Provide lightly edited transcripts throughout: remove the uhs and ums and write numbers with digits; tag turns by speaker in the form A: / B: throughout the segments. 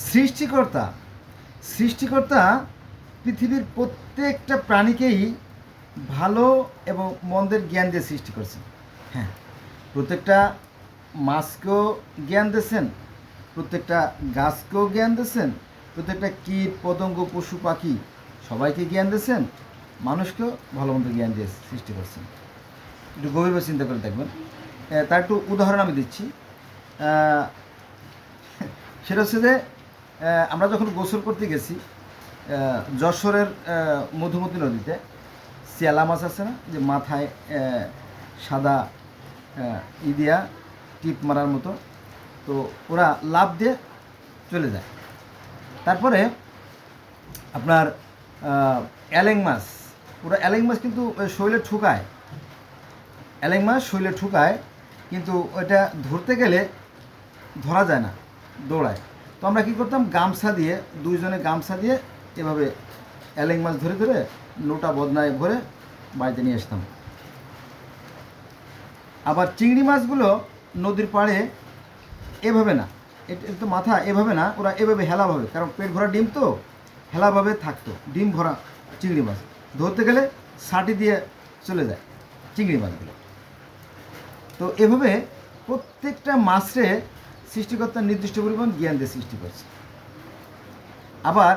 A: সৃষ্টিকর্তা সৃষ্টিকর্তা পৃথিবীর প্রত্যেকটা প্রাণীকেই ভালো এবং মন্দের জ্ঞান দিয়ে সৃষ্টি করছেন। হ্যাঁ, প্রত্যেকটা মাছকেও জ্ঞান দিয়েছেন, প্রত্যেকটা গাছকেও জ্ঞান দিয়েছেন, প্রত্যেকটা কীট পতঙ্গ পশু পাখি সবাইকে জ্ঞান দিয়েছেন, মানুষকেও ভালো মন্দ জ্ঞান দিয়ে সৃষ্টি করছেন। একটু গভীরভাবে চিন্তা করে দেখবেন। তার একটু উদাহরণ আমি দিচ্ছি। সেটা হচ্ছে যে আমরা যখন গোসল করতে গেছি যশোরের মধুমতি নদীতে, শিয়ালা মাছ আছে না, যে মাথায় সাদা দিয়া টিপ মারার মতো, তো ওরা লাফ দিয়ে চলে যায়। তারপরে আপনার অ্যালেং মাছ, ওরা অ্যালেং মাছ কিন্তু শরীরে ঠুকায়, অ্যালেং মাছ শরীরে ঠুকায়, কিন্তু ওইটা ধরতে গেলে ধরা যায় না, দৌড়ায়। তো আমরা কী করতাম, গামছা দিয়ে, দুইজনে গামছা দিয়ে এভাবে অ্যালেং মাছ ধরে ধরে লোটা বদনায় ভরে বাড়িতে নিয়ে আসতাম। আবার চিংড়ি মাছগুলো নদীর পাড়ে এভাবে না, এটা তো মাথা এভাবে না, ওরা এভাবে হেলাভাবে, কারণ পেট ভরা ডিম তো হেলাভাবে থাকতো, ডিম ভরা চিংড়ি মাছ ধরতে গেলে সাটি দিয়ে চলে যায় চিংড়ি মাছগুলো। তো এভাবে প্রত্যেকটা মাছে সৃষ্টিকর্তার নির্দিষ্ট পরিমাণ জ্ঞান দিয়ে সৃষ্টি করছে। আবার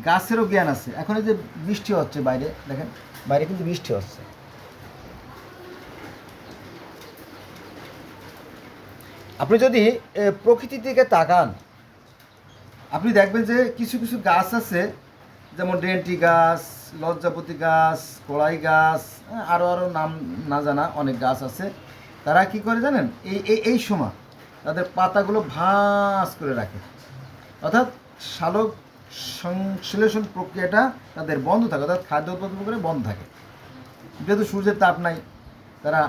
A: গাছেরও জ্ঞান আছে। এখন এই যে বৃষ্টি হচ্ছে বাইরে, দেখেন বাইরে কিন্তু বৃষ্টি হচ্ছে, আপনি যদি প্রকৃতির দিকে তাকান, আপনি দেখবেন যে কিছু কিছু গাছ আছে, যেমন ডেন্টি গাছ, লজ্জাপতি গাছ, কড়াই গাছ, আরও আরও নাম না জানা অনেক গাছ আছে। তারা কি করে জানেন, এই সময় তাদের পাতাগুলো ভাঁজ করে রাখে, অর্থাৎ সালোক সংশ্লেষণ প্রক্রিয়াটা তাদের বন্ধ থাকে, অর্থাৎ খাদ্য উৎপাদন করে বন্ধ থাকে। যেহেতু সূর্যের তাপ নাই, তারা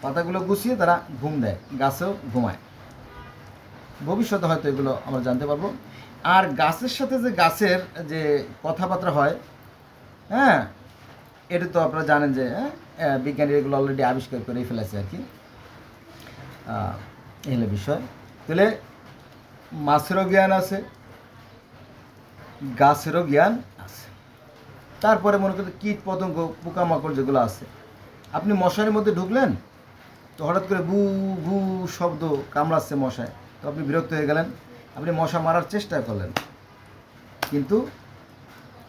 A: পাতাগুলো গুছিয়ে তারা ঘুম দেয়, গাছেও ঘুমায়। ভবিষ্যতে হয়তো এগুলো আমরা জানতে পারবো। আর গাছের সাথে যে গাছের যে কথাবার্তা হয়, হ্যাঁ, এটা তো আপনারা জানেন যে বিজ্ঞানী এগুলো অলরেডি আবিষ্কার করে ফেলেছে আর কি। এই হলো বিষয়। তাহলে মাছেরও জ্ঞান আছে, গাছেরও জ্ঞান আছে। তারপরে মনে করতে কীট পতঙ্গ পোকামাকড় যেগুলো আছে, আপনি মশারির মধ্যে ঢুকলেন, তো হঠাৎ করে বু বু শব্দ কামড়াচ্ছে মশায়, তো আপনি বিরক্ত হয়ে গেলেন, আপনি মশা মারার চেষ্টা করলেন, কিন্তু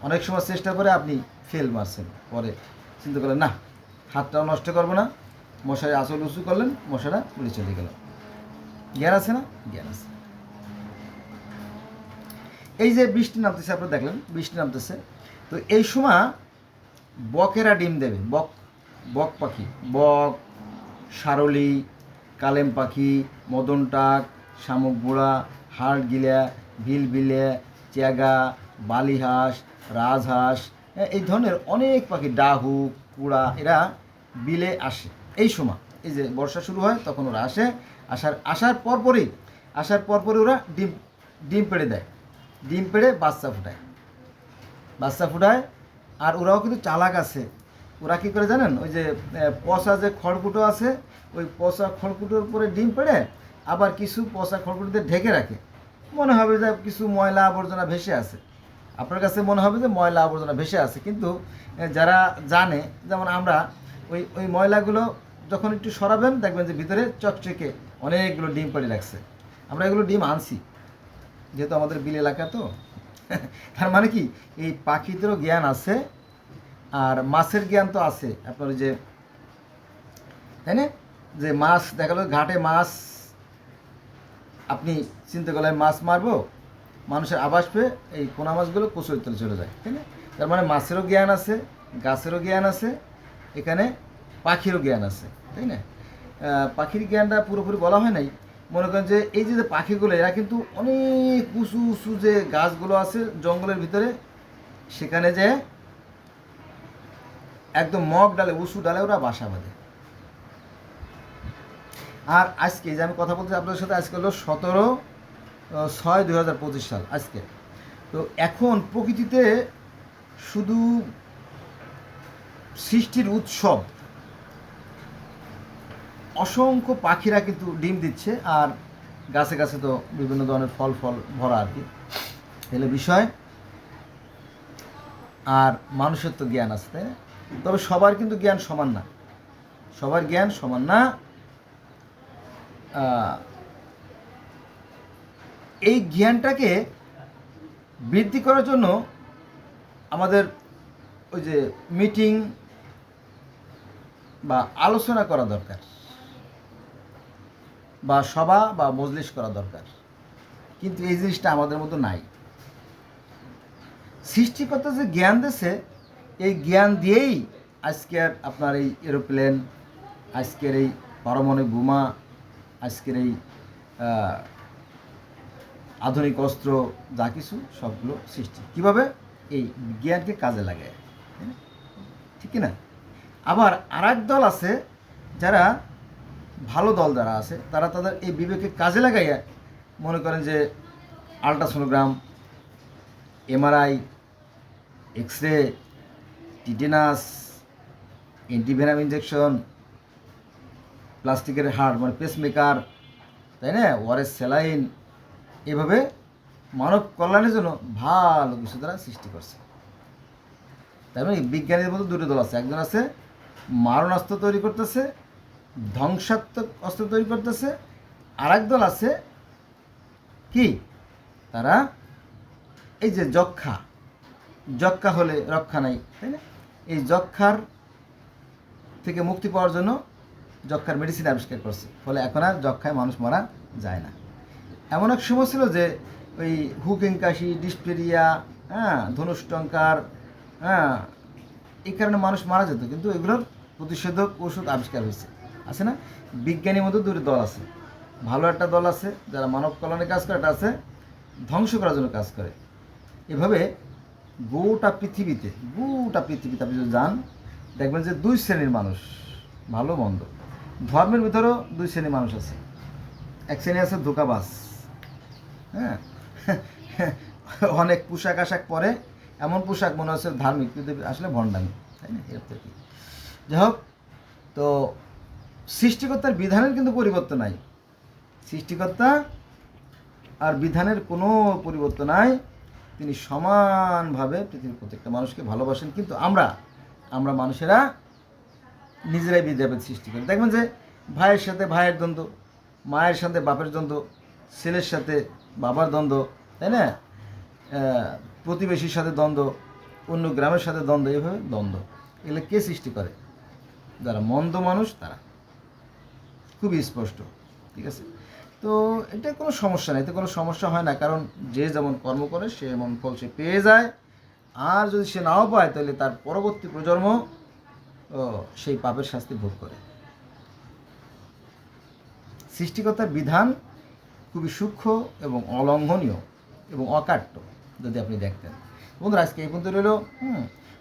A: অনেক সময় চেষ্টা করে আপনি ফেল মারছেন, পরে চিন্তা করলেন না, হাতটাও নষ্ট করবো না, মশারি আঁচল উঁচু করলেন, মশাটা উড়ে চলে গেল। জ্ঞান আছে না? জ্ঞান আছে। এই যে বৃষ্টি নামতেছে, আপনারা দেখলেন বৃষ্টি নামতেছে, তো এই সময় বকেরা ডিম দেবে। বক বক পাখি, বক, সারলি, কালেম পাখি, মদনটাক, শামুক বুড়া, হাড় গিলা, ভিলভিলে, চ্যাগা, বালিহাঁস, রাজহাঁস, এই ধরনের অনেক পাখি, ডাহু, কুড়া, এরা বিলে আসে এই সময়। এই যে বর্ষা শুরু হয় তখন ওরা আসে, আসার পরপরই ওরা ডিম পেড়ে দেয়, ডিম পেড়ে বাচ্চা ফুটায়। আর ওরাও কিন্তু চালাক আছে। ওরা কী করে জানেন, ওই যে পচা যে খড়কুটো আছে, ওই পচা খড়কুটোর উপরে ডিম পেড়ে আবার কিছু পচা খড়কুটোতে ঢেকে রাখে। মনে হবে যে কিছু ময়লা আবর্জনা ভেসে আছে, আপনার কাছে মনে হবে যে ময়লা আবর্জনা ভেসে আছে, কিন্তু যারা জানে, যেমন আমরা, ওই ময়লাগুলো যখন একটু সরাবেন দেখবেন যে ভিতরে চকচকে অনেকগুলো ডিম পেড়ে রাখছে। আমরা এগুলো ডিম আনছি, যেহেতু আমাদের বিল এলাকা তো। তার মানে কি, এই পাখিদেরও জ্ঞান আছে, আর মাছের জ্ঞান তো আছে। আপনার যে, তাই না, যে মাছ দেখালো ঘাটে মাছ, আপনি চিন্তা করলেন মাছ মারবো, মানুষের আবাস পেয়ে এই পোনা মাছগুলো কচুর তলে চলে যায়, তাই না? তার মানে মাছেরও জ্ঞান আছে, গাছেরও জ্ঞান আছে, এখানে পাখিরও জ্ঞান আছে, তাই না? পাখির জ্ঞানটা পুরোপুরি বলা হয় নাই। মনে করেন যে এই যে পাখিগুলো, এরা কিন্তু অনেক উঁচু উঁচু যে গাছগুলো আছে জঙ্গলের ভিতরে, সেখানে যে একদম মগ ডালে, উঁচু ডালে ওরা বাসা বাঁধে। আর আজকে যে আমি কথা বলতে আপনাদের সাথে, আজকে হলো 17/6/2025 সাল আজকে। তো এখন প্রকৃতিতে শুধু সৃষ্টির উৎসব, অসংখ্য পাখিরা কিন্তু ডিম দিচ্ছে, আর গাছে গাছে তো বিভিন্ন ধরনের ফল ভরা আর কি, এলে বিষয়। আর মানুষের তো জ্ঞান আছে, তাই না? তবে সবার কিন্তু জ্ঞান সমান না, সবার জ্ঞান সমান না। এই জ্ঞানটাকে বৃদ্ধি করার জন্য আমাদের ওই যে মিটিং বা আলোচনা করা দরকার, বা সভা বা মজলিস করা দরকার, কিন্তু এই জিনিসটা আমাদের মতো নাই। সৃষ্টিকর্তা যে জ্ঞান দিয়েছে, এই জ্ঞান দিয়েই আজকের আপনার এই এরোপ্লেন, আজকের এই পারমাণবিক বোমা, আজকের এই আধুনিক অস্ত্র, যা কিছু সবগুলো সৃষ্টি কিভাবে? এই জ্ঞানকে কাজে লাগায়, ঠিক না? আবার আর এক দল আছে, যারা ভালো দল যারা আছে, তারা তাদের এই বিবেককে কাজে লাগাইয়া মনে করেন যে ultrasonogram, MRI, X ray, tetanus, antivenom injection, প্লাস্টিকের হার্ট মানে পেসমেকার, তাই না, ওয়ারেস স্যালাইন, এভাবে মানব কল্যাণের জন্য ভালো কিছু তারা সৃষ্টি করছে। তাই মানে বিজ্ঞানীর মধ্যে দুটো দল আছে, একজন আছে মারণাস্ত্র তৈরি করতেছে, ধ্বংসাত্মক অস্ত্র তৈরি করতেছে, আর এক দল আছে কি, তারা এই যে যক্ষা হলে রক্ষা নাই, তাই না, এই যক্ষার থেকে মুক্তি পাওয়ার জন্য যক্ষার মেডিসিন আবিষ্কার করছে, ফলে এখন আর যক্ষায় মানুষ মারা যায় না। এমন এক সময় ছিল যে ওই হুকিং কাশি, ডিসপেরিয়া, ধনুষ্টঙ্কার, এই কারণে মানুষ মারা যেত, কিন্তু এগুলোর প্রতিষেধক ওষুধ আবিষ্কার হয়েছে, আছে না? বিজ্ঞানীর মধ্যে দুটো দল আছে, ভালো একটা দল আছে যারা মানব কল্যাণে কাজ করে, একটা আছে ধ্বংস করার জন্য কাজ করে। এভাবে গোটা পৃথিবীতে আপনি যদি যান, দেখবেন যে দুই শ্রেণীর মানুষ, ভালো মন্দ। ধর্মের ভিতরেও দুই শ্রেণীর মানুষ আছে। এক শ্রেণী আছে ধোঁকাবাজ, হ্যাঁ, অনেক পোশাক আশাক পরে, এমন পোশাক মনে হচ্ছে ধার্মিক, কিন্তু আসলে ভণ্ডামি, তাই না? এরপর কি, যাই হোক, তো সৃষ্টিকর্তার বিধানের কিন্তু পরিবর্তন নাই, সৃষ্টিকর্তা আর বিধানের কোনো পরিবর্তন নাই। তিনি সমানভাবে পৃথিবীর প্রত্যেকটা মানুষকে ভালোবাসেন, কিন্তু আমরা মানুষেরা নিজেরাই বিদ্যাভেদ সৃষ্টি করি। দেখবেন যে ভাইয়ের সাথে ভাইয়ের দ্বন্দ্ব, মায়ের সাথে বাপের দ্বন্দ্ব, ছেলের সাথে বাবার দ্বন্দ্ব, তাই না, প্রতিবেশীর সাথে দ্বন্দ্ব, অন্য গ্রামের সাথে দ্বন্দ্ব, এইভাবে দ্বন্দ্ব। এগুলো কে সৃষ্টি করে? যারা মন্দ মানুষ, তারা। খুবই স্পষ্ট, ঠিক আছে? তো এটা কোনো সমস্যা নেই, এতে কোনো সমস্যা হয় না, কারণ যে যেমন কর্ম করে সে এমন ফল সে পেয়ে যায়। আর যদি সে নাও পায়, তাহলে তার পরবর্তী প্রজন্ম সেই পাপের শাস্তি ভোগ করে। সৃষ্টিকর্তার বিধান খুবই সূক্ষ্ম এবং অলঙ্ঘনীয় এবং অকাট্য, যদি আপনি দেখতেন। বন্ধুরা, আজকে এই পর্যন্ত রইল।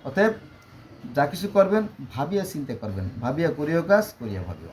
A: অতএব যা কিছু করবেন ভাবিয়া চিন্তা করবেন, ভাবিয়া করিও কাজ, করিয়া ভাবিও।